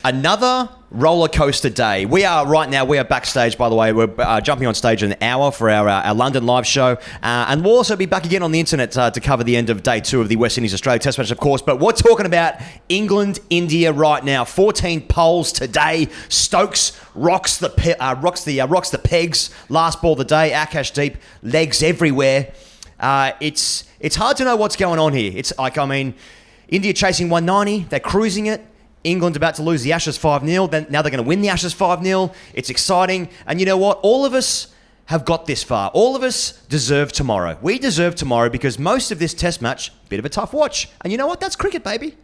Another roller coaster day. We are backstage, by the way. We're jumping on stage in an hour for our London live show. And we'll also be back again on the internet to cover the end of day 2 of the West Indies-Australia Test match, of course. But we're talking about England, India right now. 14 poles today. Stokes rocks the pegs. Last ball of the day. Akash deep. Legs everywhere. It's hard to know what's going on here. It's like, India chasing 190. They're cruising it. England about to lose the Ashes 5-0. Then now they're going to win the Ashes 5-0. It's exciting. And you know what? All of us have got this far. All of us deserve tomorrow. We deserve tomorrow because most of this test match, bit of a tough watch. And you know what? That's cricket, baby.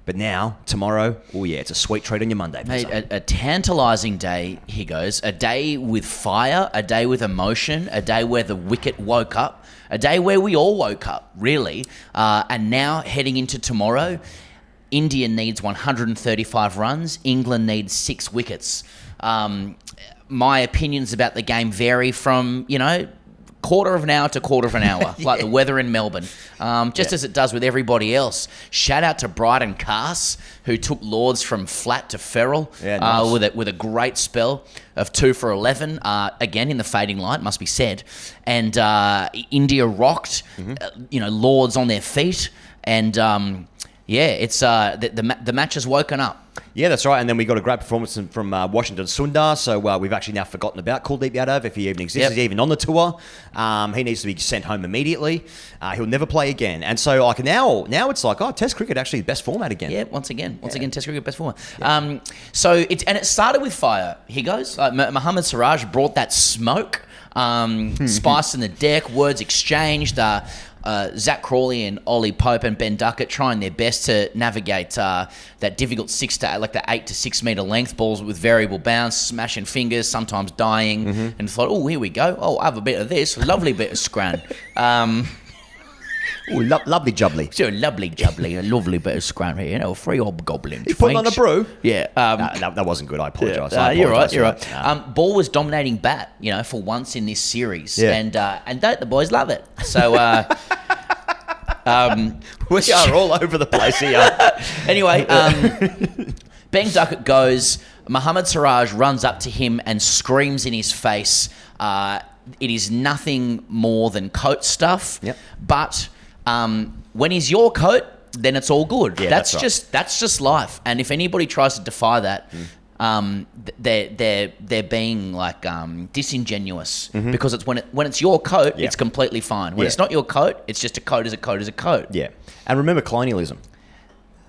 But now, tomorrow, oh yeah, it's a sweet treat on your Monday. Mate, a tantalising day, Higgins. A day with fire, a day with emotion, a day where the wicket woke up, a day where we all woke up, really. And now, heading into tomorrow, India needs 135 runs. England needs 6 wickets. My opinions about the game vary from, quarter of an hour to quarter of an hour, like the weather in Melbourne, as it does with everybody else. Shout out to Brighton Carse, who took Lords from flat to feral with a great spell of 2 for 11, again in the fading light, must be said. And India rocked, Lords on their feet, and it's the match has woken up. Yeah, that's right. And then we got a great performance from Washington Sundar. So we've actually now forgotten about Kuldeep Yadav, if he even exists. He's even on the tour. He needs to be sent home immediately. He'll never play again. And so now it's like, Test cricket actually the best format again. Yeah, once again, Test cricket best format. Yeah. It started with fire. He goes. Mohammad Siraj brought that smoke. Spice in the deck. Words exchanged. Zach Crawley and Ollie Pope and Ben Duckett trying their best to navigate that difficult 8 to 6 metre length balls with variable bounce, smashing fingers, sometimes dying, and thought, here we go. Oh, I have a bit of this. Lovely bit of scran. Lovely jubbly. So lovely jubbly, a lovely bit of scran here. 3 hobgoblins. You putting on a brew? Yeah. That wasn't good. I apologise. You're right. Ball was dominating bat, for once in this series, and don't the boys love it? So we are all over the place here. Anyway, Ben Duckett goes. Mohammad Siraj runs up to him and screams in his face. It is nothing more than coat stuff, but when he's your coat, then it's all good. Yeah, that's just life. And if anybody tries to defy that, they're being like disingenuous, because it's when it's your coat, it's completely fine. When it's not your coat, it's just a coat is a coat is a coat. Yeah, and remember colonialism.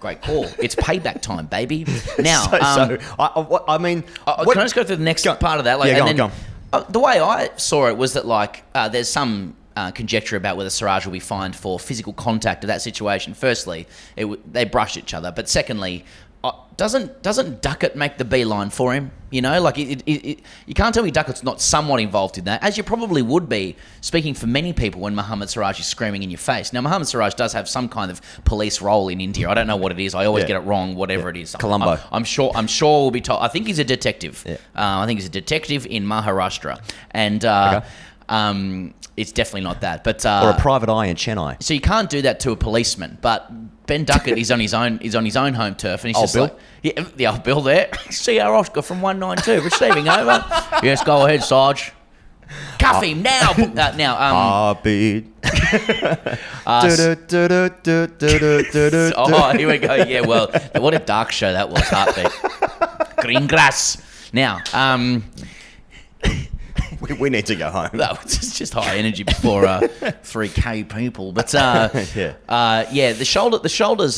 Great call. It's payback time, baby. Now, can I just go through the next part of that? Go on. The way I saw it was that there's some conjecture about whether Siraj will be fined for physical contact of that situation. Firstly, they brushed each other, but secondly, doesn't Duckett make the beeline for him? You can't tell me Duckett's not somewhat involved in that, as you probably would be, speaking for many people, when Mohammad Siraj is screaming in your face. Now, Mohammad Siraj does have some kind of police role in India. I don't know what it is. I always get it wrong, whatever it is. Colombo. I'm sure we'll be told. I think he's a detective. Yeah. I think he's a detective in Maharashtra. And it's definitely not that. But or a private eye in Chennai. So you can't do that to a policeman. But Ben Duckett is on his own home turf, and he's just Bill? like, the old Bill there. CR Oscar from 192 receiving over. Yes, go ahead, Sarge. Cuff him now. Heartbeat. Here we go. Yeah, well, what a dark show that was. Heartbeat. Green grass. Now, we need to go home. No, it's just high energy before 3K people. But the shoulders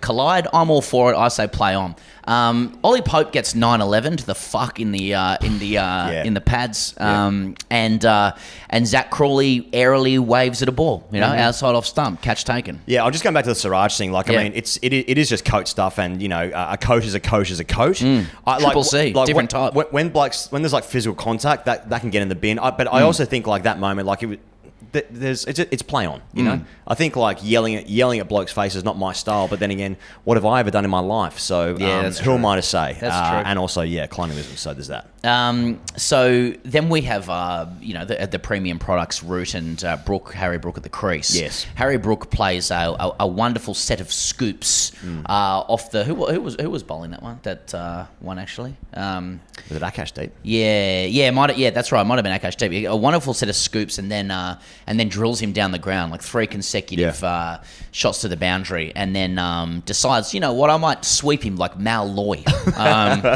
collide. I'm all for it. I say play on. Ollie Pope gets 9-11 to the fuck in the pads, and Zach Crawley airily waves at a ball, outside off stump, catch taken. Yeah, I'm just going back to the Siraj thing. It is just coat stuff, and a coat is a coat is a coat. Triple C, different type. When there's like physical contact, that can get in the bin. But I also think like that moment, like it's play on, you know. I think like yelling at blokes' faces is not my style. But then again, what have I ever done in my life? So who am I to say? That's true. And also, colonialism. So there's that. So then we have the premium products, Root and Harry Brook at the crease. Yes, Harry Brook plays a wonderful set of scoops off the who was bowling that one? That one actually. Was it Akash Deep? Yeah, that's right. Might have been Akash Deep. A wonderful set of scoops, and then drills him down the ground like 3 consecutive shots to the boundary, and then decides, you know what, I might sweep him like Mal Loy.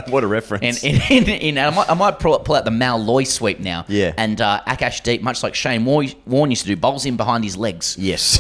What a reference! I might pull out the Mal Loy sweep now. Yeah. And Akash Deep, much like Shane Warne used to do, bowls him behind his legs. Yes.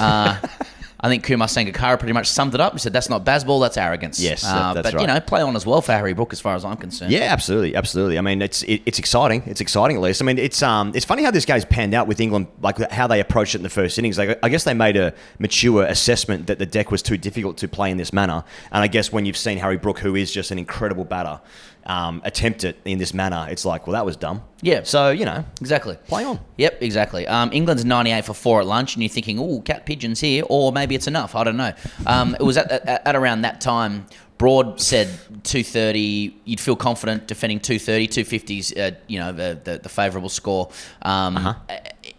I think Kumar Sangakkara pretty much summed it up. He said, that's not baseball, that's arrogance. Yes, that's right. But, you know, play on as well for Harry Brook as far as I'm concerned. Yeah, absolutely. I mean, it's exciting. It's exciting, at least. I mean, it's funny how this game's panned out with England, like how they approached it in the first innings. Like, I guess they made a mature assessment that the deck was too difficult to play in this manner. And I guess when you've seen Harry Brook, who is just an incredible batter, attempt it in this manner, it's like, well, that was dumb. Yeah. So, you know. Exactly. Play on. Yep, exactly. England's 98 for 4 at lunch, and you're thinking, oh, cat pigeons here, or maybe it's enough. I don't know. It was at around that time. Broad said 230. You'd feel confident defending 230. 250's, the favourable score.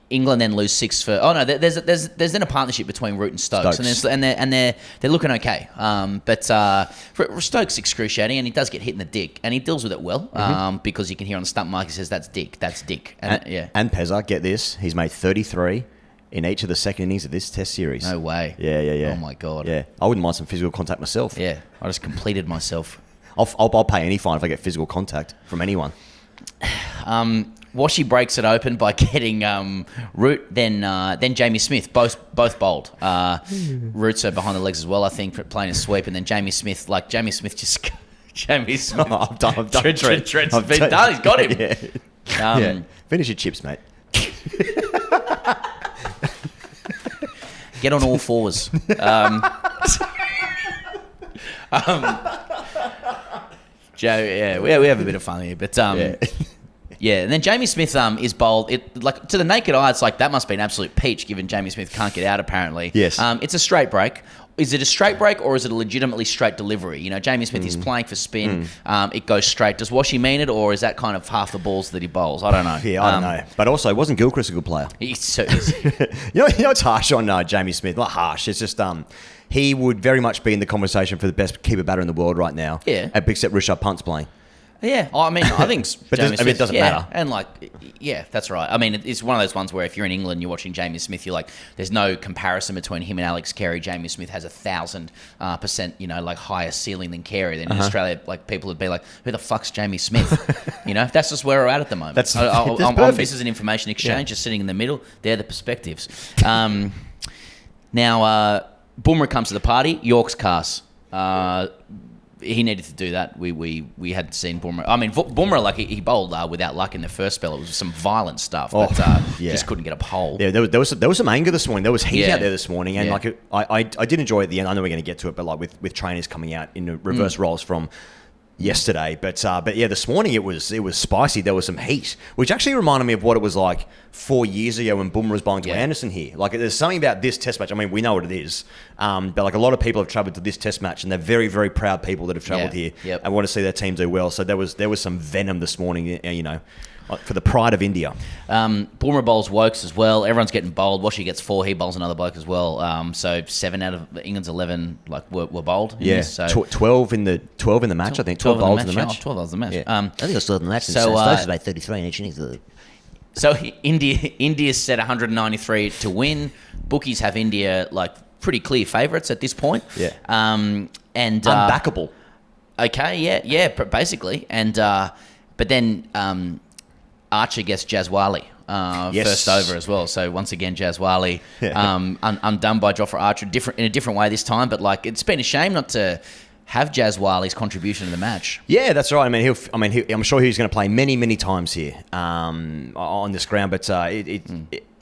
England then lose 6 for. Oh no, there's then a partnership between Root and Stokes. and they're looking okay. But for Stokes excruciating, and he does get hit in the dick, and he deals with it well because you can hear on the stump mic he says that's dick, and Pezza, get this, he's made 33 in each of the second innings of this Test series. No way. Yeah. Oh my god. Yeah, I wouldn't mind some physical contact myself. Yeah, I just completed myself. I'll pay any fine if I get physical contact from anyone. Washi breaks it open by getting Root, then Jamie Smith, both bowled. Root's behind the legs as well, I think, playing a sweep, and then Jamie Smith just... Jamie Smith. Oh, I'm done. Trent's been done. He's got him. Yeah. Finish your chips, mate. Get on all fours. Joe, we have a bit of fun here, but and then Jamie Smith is bowled. Like to the naked eye, it's like that must be an absolute peach, given Jamie Smith can't get out apparently. Yes, it's a straight break. Is it a straight break or is it a legitimately straight delivery? You know, Jamie Smith is playing for spin. It goes straight. Does Washi mean it, or is that kind of half the balls that he bowls? I don't know. Yeah, I don't know. But also, wasn't Gilchrist a good player? You know, it's harsh on Jamie Smith. Not harsh. It's just he would very much be in the conversation for the best keeper batter in the world right now. Yeah. Except Rishabh Pant's playing. Yeah, I mean, I think but Jamie Smith, it doesn't matter. And that's right. I mean, it's one of those ones where if you're in England, you're watching Jamie Smith, you're like, there's no comparison between him and Alex Carey. Jamie Smith has 1,000%, higher ceiling than Carey. Then in Australia, like people would be like, who the fuck's Jamie Smith? That's just where we're at the moment. That's this is an information exchange, just sitting in the middle. They're the perspectives. Now, Boomer comes to the party. York's Carse. He needed to do that. We hadn't seen Boomer. I mean, Boomer, like he bowled without luck in the first spell. It was some violent stuff, but just couldn't get a pole. Yeah, there was some anger this morning. There was heat out there this morning, and I did enjoy it at the end. I know we're going to get to it, but like with trainers coming out in reverse roles from yesterday, but this morning it was spicy. There was some heat, which actually reminded me of what it was like 4 years ago when Boomer was bowling to Anderson here. Like, there's something about this Test match. I mean, we know what it is, but like a lot of people have travelled to this Test match, and they're very, very proud people that have travelled here and want to see their team do well. So there was some venom this morning, for the pride of India. Boomer bowls Wokes as well. Everyone's getting bowled. Washi gets 4. He bowls another bloke as well. So 7 out of England's 11 were bowled. Yeah, so 12 in the match. I think 12 bowls in the match. 12 bowls in the match. Yeah. I think it's 12 in the match. So Stokes made 33 in each innings. So India's set 193 to win. Bookies have India like pretty clear favourites at this point. Yeah. And unbackable. Okay. Yeah. Basically. And but then Archer gets Jaswali first over as well. So once again, Jaswali undone by Jofra Archer in a different way this time. But like, it's been a shame not to have Jaswali's contribution to the match. Yeah, that's right. I mean, I'm sure he's going to play many, many times here on this ground. But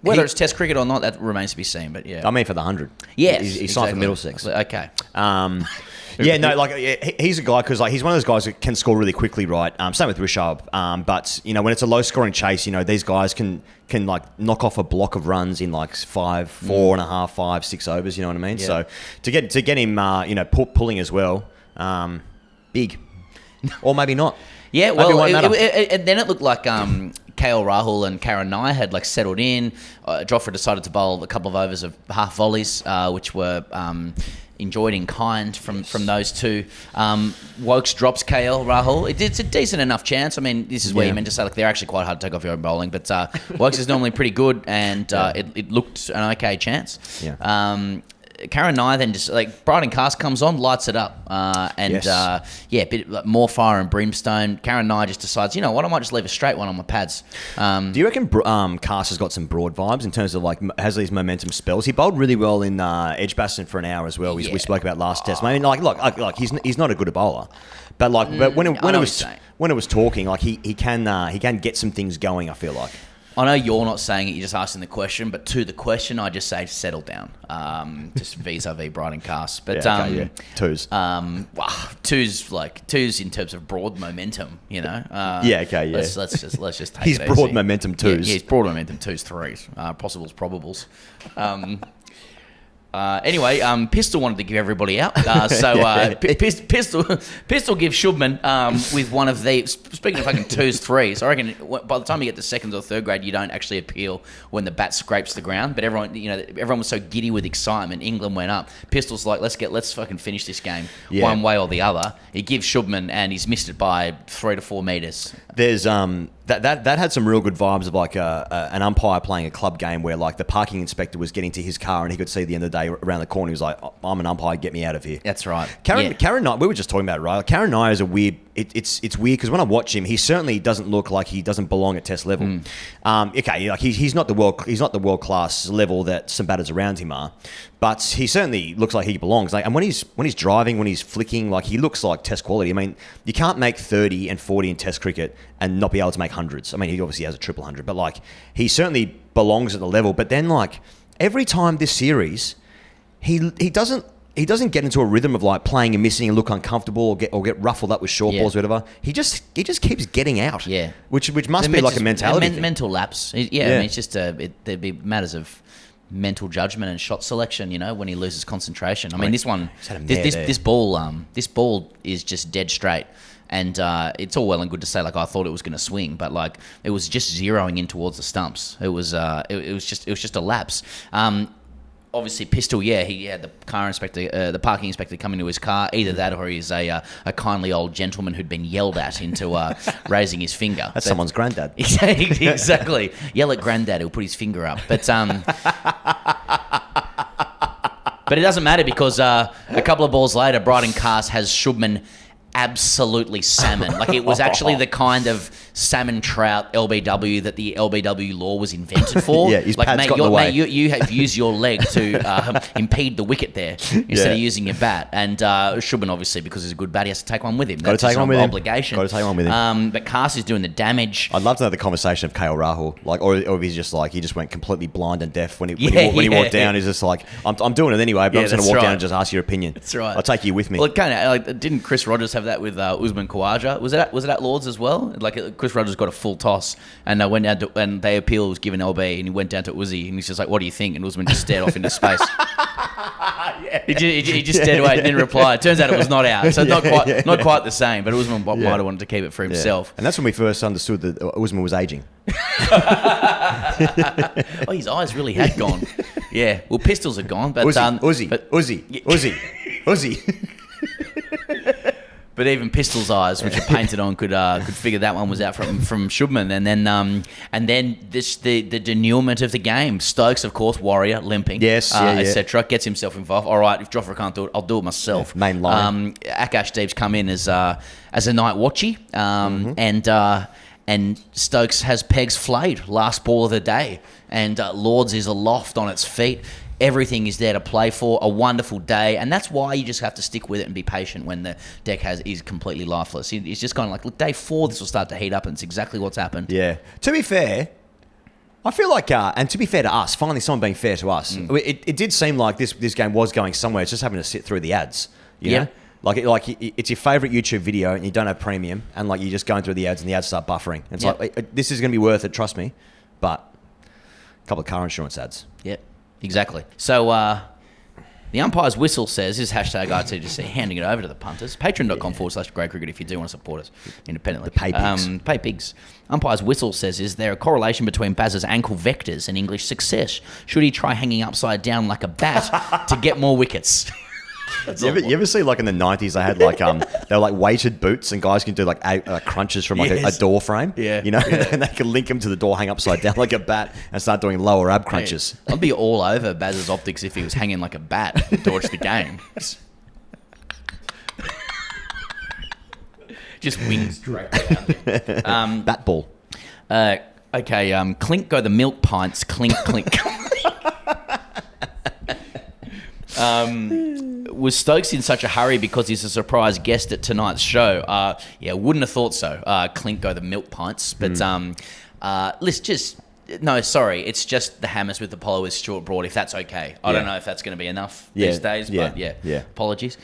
whether it's Test cricket or not, that remains to be seen. But yeah, I mean, for the 100. Yes, he's signed for Middlesex. Okay. Yeah, no, like he's a guy because like he's one of those guys that can score really quickly, right? Same with Rishabh. But you know, when it's a low scoring chase, you know, these guys can like knock off a block of runs in like 4 and a half, 5, 6 overs. You know what I mean? Yeah. So to get him, you know, pulling as well, big, or maybe not. Yeah, Maybe well, it won't matter. and then it looked like KL Rahul and Karen Nye had like settled in. Joffre decided to bowl a couple of overs of half volleys, which were enjoyed in kind from those two. Wokes drops KL Rahul. It's a decent enough chance. I mean, this is where you meant to say like they're actually quite hard to take off your own bowling, but Wokes is normally pretty good, and it looked an okay chance. Yeah. Karen Nye then just like Bryden Carse comes on, lights it up, a bit like, more fire and brimstone. Karen Nye just decides, you know what, I might just leave a straight one on my pads. Do you reckon Carse has got some broad vibes in terms of like has these momentum spells? He bowled really well in Edgbaston for an hour as well. We spoke about last test. I mean, like he's not a good bowler, but like when it was talking, like he can get some things going. I feel like. I know you're not saying it, you're just asking the question, but to the question, I just say settle down. Just vis-a-vis Bryden Carse. But twos. Twos in terms of broad momentum, you know. Let's just take he's it broad easy. momentum twos. Yeah, he's broad momentum twos, threes. Possibles, probables. Anyway, Pistol wanted to give everybody out. Pistol gives Shubman with one of the... Speaking of fucking twos, threes, I reckon by the time you get to second or third grade, you don't actually appeal when the bat scrapes the ground. But everyone was so giddy with excitement. England went up. Pistol's like, let's fucking finish this game one way or the other. He gives Shubman, and he's missed it by 3 to 4 metres. There's that had some real good vibes of like an umpire playing a club game where like the parking inspector was getting to his car and he could see the end of the day around the corner. He was like, I'm an umpire, get me out of here. That's right. Karen Nye, we were just talking about it, right? Like, Karen Nye is a weird. It's weird because when I watch him, he certainly doesn't look like he doesn't belong at Test level. Like he's not the world class level that some batters around him are, but he certainly looks like he belongs. Like, and when he's driving, when he's flicking, like he looks like Test quality. I mean, you can't make 30 and 40 in Test cricket and not be able to make hundreds. I mean, he obviously has a triple hundred, but like he certainly belongs at the level. But then like every time this series, he doesn't get into a rhythm of like playing and missing and look uncomfortable or get ruffled up with short balls or whatever. He just keeps getting out. Yeah, which must be like a mentality thing. Mental lapse. I mean, it's just there'd be matters of mental judgment and shot selection. You know, when he loses concentration. I mean, this ball is just dead straight. And it's all well and good to say like I thought it was going to swing, but like it was just zeroing in towards the stumps. It was just a lapse. Obviously, Pistol, he had the the parking inspector come into his car. Either that or he's a kindly old gentleman who'd been yelled at into raising his finger. That's someone's granddad. Exactly. Yell at granddad, he'll put his finger up. But but it doesn't matter because a couple of balls later, Bryden Carse has Shubman absolutely salmon. Like it was actually the kind of salmon trout LBW that the LBW law was invented for. His pad's got in the way. You have used your leg to impede the wicket there instead of using your bat. And Shubman, obviously, because he's a good bat, he has to take one with him. That's his obligation. Got to take one with him. But Carse is doing the damage. I'd love to know the conversation of KL Rahul, like, or if he's just like he just went completely blind and deaf when he walked down. He's just like, I'm doing it anyway, but I'm just going to walk down and just ask your opinion. That's right. I'll take you with me. Well, kind of like didn't Chris Rogers have that with Usman Khawaja? Was it at Lords as well? Like Chris Rogers got a full toss and went down to, and they appeal was given LB and he went down to Uzi and he's just like, what do you think? And Usman just stared off into space. He just stared away and didn't reply. It turns out it was not out, so not quite the same. But Usman might have wanted to keep it for himself. And that's when we first understood that Usman was aging. Oh, his eyes really had gone. Yeah, well, pistols are gone, but Uzi. But even Pistol's eyes, which are painted on, could figure that one was out from Shubman. And then the denouement of the game. Stokes, of course, warrior, limping, etc. Gets himself involved. All right, if Joffre can't do it, I'll do it myself. Main line. Akash Deep's come in as a night watchy, and Stokes has pegs flayed. Last ball of the day, and Lords is aloft on its feet. Everything is there to play for. A wonderful day, and that's why you just have to stick with it and be patient when the deck is completely lifeless. It's just kind of like, look, day 4, this will start to heat up, and it's exactly what's happened. Yeah. To be fair, I feel like, and to be fair to us, finally someone being fair to us, it did seem like this game was going somewhere. It's just having to sit through the ads. You know? It's your favorite YouTube video and you don't have premium, and like you're just going through the ads and the ads start buffering. It's like this is going to be worth it, trust me. But a couple of car insurance ads. Yep, exactly. So the umpire's whistle says, this is hashtag ITGC, handing it over to the punters. Patreon.com/Grey Cricket if you do want to support us independently. The pay pigs. Pay pigs. Umpire's whistle says, is there a correlation between Baz's ankle vectors and English success? Should he try hanging upside down like a bat to get more wickets? You ever see like in the 90s they had like they were like weighted boots and guys can do like crunches from like a door frame, and they can link them to the door, hang upside down like a bat and start doing lower ab crunches. Hey, I'd be all over Baz's optics if he was hanging like a bat to watch the game. Just wings directly around. Bat ball. Okay, clink go the milk pints, clink clink. Was Stokes in such a hurry because he's a surprise guest at tonight's show? Wouldn't have thought so. Clink go the milk pints. But let's just... No, sorry. It's just the Hammersmith Apollo with Stuart Broad, if that's okay. I don't know if that's going to be enough these days, but apologies.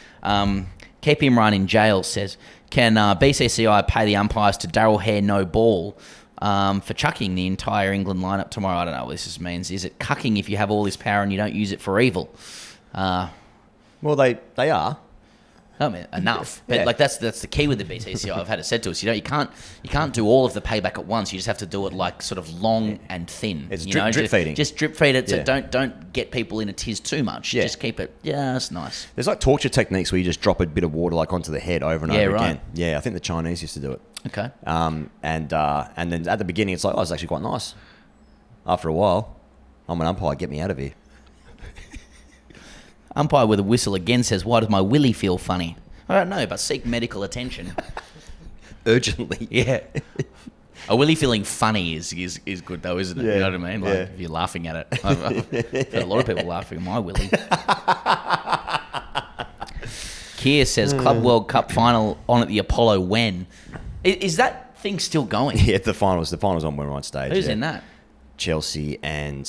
Keep him run in jail says, can BCCI pay the umpires to Daryl Hare no ball for chucking the entire England lineup tomorrow? I don't know what this means. Is it cucking if you have all this power and you don't use it for evil? Well, they are. I mean, enough. But that's the key with the BCCI. I've had it said to us. You can't do all of the payback at once. You just have to do it like sort of long and thin. It's drip feeding. Just drip feed it. So don't get people in a tiz too much. Yeah. Just keep it. Yeah, that's nice. There's like torture techniques where you just drop a bit of water like onto the head over and over again. Yeah, I think the Chinese used to do it. Okay. And then at the beginning it's like, oh, it's actually quite nice. After a while, I'm an umpire. Get me out of here. Umpire with a whistle again says, why does my willy feel funny? I don't know, but seek medical attention. Urgently. Yeah. A willy feeling funny is good though, isn't it? Yeah. You know what I mean? Like if you're laughing at it. I've had a lot of people laughing at my willy. Keir says, Club World Cup final on at the Apollo when? Is that thing still going? Yeah, the finals on when we're on stage. Who's in that? Chelsea and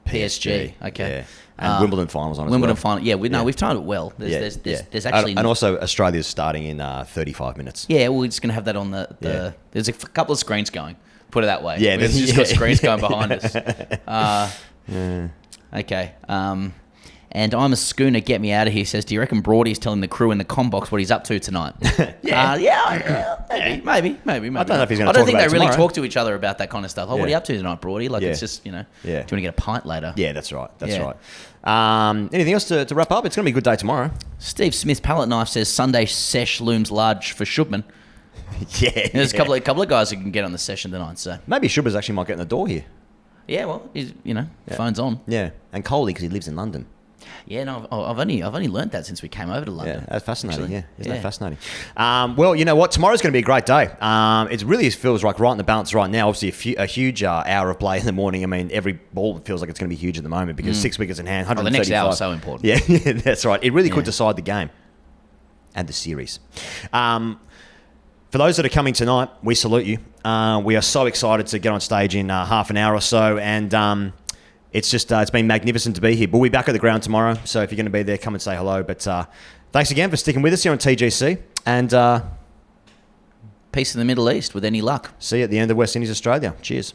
PSG. Okay. Yeah. And Wimbledon finals on Wimbledon as well. final. Yeah, we've timed it well. There's actually... And also Australia's starting in 35 minutes. Yeah, we're just going to have that on the... There's a couple of screens going. Put it that way. Yeah. We've just got screens going behind us. Okay. And I'm a schooner, get me out of here, says, do you reckon Broadie's telling the crew in the comm box what he's up to tonight? Maybe. I don't know if he's going to talk about it I don't think they really tomorrow. talk to each other about that kind of stuff. Oh, what are you up to tonight, Broadie? Like, it's just, do you want to get a pint later? Yeah, that's right. That's right. Anything else to wrap up? It's going to be a good day tomorrow. Steve Smith Pallet Knife says, Sunday sesh looms large for Shubman. There's a couple of guys who can get on the session tonight, so... Maybe Shubba's actually might get in the door here. Yeah, well, phone's on. Yeah, and Coley because he lives in London. Yeah, no, I've only learned that since we came over to London. Yeah, that's fascinating. Actually. Yeah, isn't that fascinating? Well, you know what? Tomorrow's going to be a great day. It really feels like right in the balance right now. Obviously, a huge hour of play in the morning. I mean, every ball feels like it's going to be huge at the moment because 6 wickets in hand, 135. The next hour is so important. Yeah, that's right. It really could decide the game and the series. For those that are coming tonight, we salute you. We are so excited to get on stage in half an hour or so, and it's just it's been magnificent to be here. We'll be back at the ground tomorrow, so if you're going to be there, come and say hello. But thanks again for sticking with us here on TGC, and peace in the Middle East with any luck. See you at the end of West Indies, Australia. Cheers.